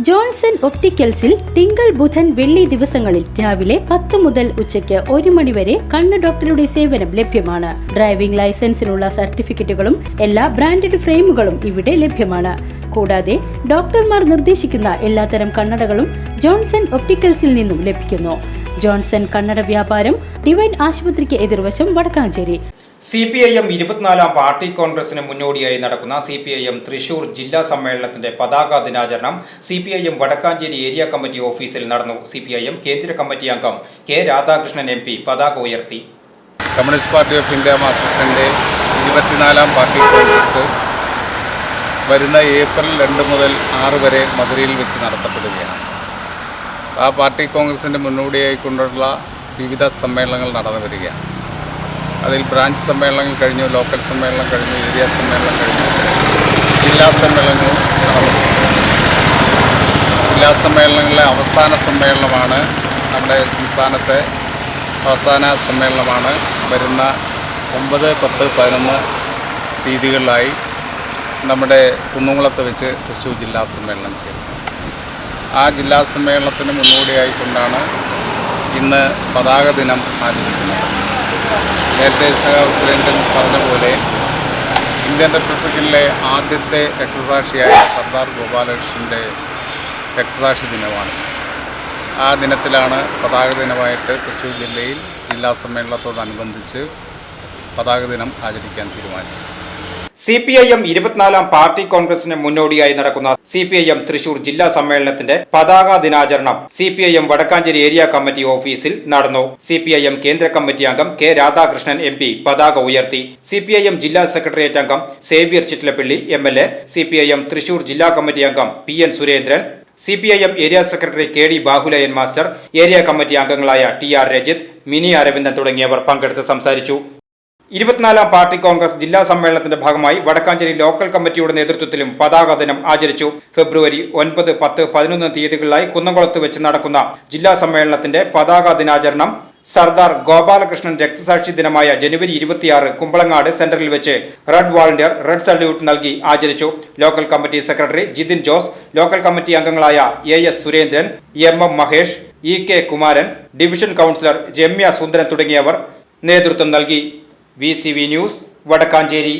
Johnson ഒപ്റ്റിക്കൽസിൽ തിങ്കൾ ബുധൻ വെള്ളി ദിവസങ്ങളിൽ രാവിലെ 10 മുതൽ ഉച്ചയ്ക്ക് 1 മണി വരെ കണ്ണ് ഡോക്ടറുടെ സേവനം ലഭ്യമാണ്. ഡ്രൈവിംഗ് ലൈസൻസിനുള്ള സർട്ടിഫിക്കറ്റുകളും എല്ലാ ബ്രാൻഡഡ് ഫ്രെയിമുകളും ഇവിടെ ലഭ്യമാണ്. കൂടാതെ ഡോക്ടർമാർ നിർദ്ദേശിക്കുന്ന എല്ലാത്തരം കണ്ണടകളും ജോൺസൺ ഒപ്റ്റിക്കൽസിൽ നിന്നും ലഭിക്കുന്നു. ജോൺസൺ കണ്ണട വ്യാപാരം ഡിവൈൻ ആശുപത്രിക്ക് എതിർവശം വടക്കാഞ്ചേരി. CPIM 24-ാം പാർട്ടി കോൺഗ്രസിന് മുന്നോടിയായി നടക്കുന്ന CPIM തൃശൂർ ജില്ലാ സമ്മേളനത്തിന്റെ പതാക ദിനാചരണം CPIM വടക്കാഞ്ചേരി ഏരിയ കമ്മിറ്റി ഓഫീസിൽ നടന്നു. CPIM കേന്ദ്ര കമ്മിറ്റി അംഗം K. രാധാകൃഷ്ണൻ MP പതാക ഉയർത്തി. കമ്മ്യൂണിസ്റ്റ് പാർട്ടി ഓഫ് ഇന്ത്യ മാർക്സിസ്റ്റിന്റെ 24-ാം പാർട്ടി കോൺഗ്രസ് വരുന്ന ഏപ്രിൽ 2 മുതൽ 6 വരെ മധുരയിൽ വെച്ച് നടത്തപ്പെടുകയാണ്. ആ പാർട്ടി കോൺഗ്രസിൻ്റെ മുന്നോടിയായിക്കൊണ്ടുള്ള വിവിധ സമ്മേളനങ്ങൾ നടന്നു വരികയാണ്. അതിൽ ബ്രാഞ്ച് സമ്മേളനങ്ങൾ കഴിഞ്ഞു, ലോക്കൽ സമ്മേളനം കഴിഞ്ഞു, ഏരിയ സമ്മേളനം കഴിഞ്ഞു, ജില്ലാ സമ്മേളനങ്ങളും നടന്നു. ജില്ലാ സമ്മേളനങ്ങളിലെ അവസാന സമ്മേളനമാണ് നമ്മുടെ സംസ്ഥാനത്തെ അവസാന സമ്മേളനമാണ്. വരുന്ന 9, 10, 11 തീയതികളിലായി നമ്മുടെ കുന്നംകുളത്ത് വെച്ച് തൃശ്ശൂർ ജില്ലാ സമ്മേളനം ചേരുന്നത്. ആ ജില്ലാ സമ്മേളനത്തിന് മുന്നോടിയായിക്കൊണ്ടാണ് ഇന്ന് പതാക ദിനം ആചരിക്കുന്നത്. നേരത്തെ സുരേന്ദ്രൻ പറഞ്ഞ പോലെ ഇന്ത്യൻ റിപ്പബ്ലിക്കിലെ ആദ്യത്തെ രക്തസാക്ഷിയായ സർദാർ ഗോപാലകൃഷ്ണൻ്റെ രക്തസാക്ഷി ദിനമാണ്. ആ ദിനത്തിലാണ് പതാക ദിനമായിട്ട് തൃശ്ശൂർ ജില്ലയിൽ ജില്ലാ സമ്മേളനത്തോടനുബന്ധിച്ച് പതാക ദിനം ആചരിക്കാൻ തീരുമാനിച്ചു. CPIM 24-ാം പാർട്ടി കോൺഗ്രസിന് മുന്നോടിയായി നടക്കുന്ന CPIM തൃശൂർ ജില്ലാ സമ്മേളനത്തിന്റെ പതാക ദിനാചരണം CPIM വടക്കാഞ്ചേരി ഏരിയ കമ്മിറ്റി ഓഫീസിൽ നടന്നു. CPIM കേന്ദ്ര കമ്മിറ്റി അംഗം K. രാധാകൃഷ്ണൻ MP പതാക ഉയർത്തി. CPIM ജില്ലാ സെക്രട്ടേറിയറ്റ് അംഗം Xavier Chittilappilly MLA, CPIM Thrissur ജില്ലാ കമ്മിറ്റി അംഗം PN Surendran, CPIM area secretary KD Bahuleyan master, area committee അംഗങ്ങളായ TR രജിത്, മിനി അരവിന്ദൻ തുടങ്ങിയവർ പങ്കെടുത്ത് സംസാരിച്ചു. 24-ാം പാർട്ടി കോൺഗ്രസ് ജില്ലാ സമ്മേളനത്തിന്റെ ഭാഗമായി വടക്കാഞ്ചേരി ലോക്കൽ കമ്മിറ്റിയുടെ നേതൃത്വത്തിലും പതാക ദിനം ആചരിച്ചു. ഫെബ്രുവരി 9, 10, 11 തീയതികളിലായി കുന്നംകുളത്ത് വെച്ച് നടക്കുന്ന ജില്ലാ സമ്മേളനത്തിന്റെ പതാക ദിനാചരണം സർദാർ ഗോപാലകൃഷ്ണൻ രക്തസാക്ഷി ദിനമായ ജനുവരി 26 കുമ്പളങ്ങാട് സെന്ററിൽ വെച്ച് റെഡ് വാളണ്ടിയർ റെഡ് സല്യൂട്ട് നൽകി ആചരിച്ചു. Local committee secretary Jithin Jose, local committee അംഗങ്ങളായ AS Surendran, MM Mahesh, EK Kumaran, division councillor Ramya Sundaran തുടങ്ങിയവർ നേതൃത്വം നൽകി. VCV news Vadakkanchery.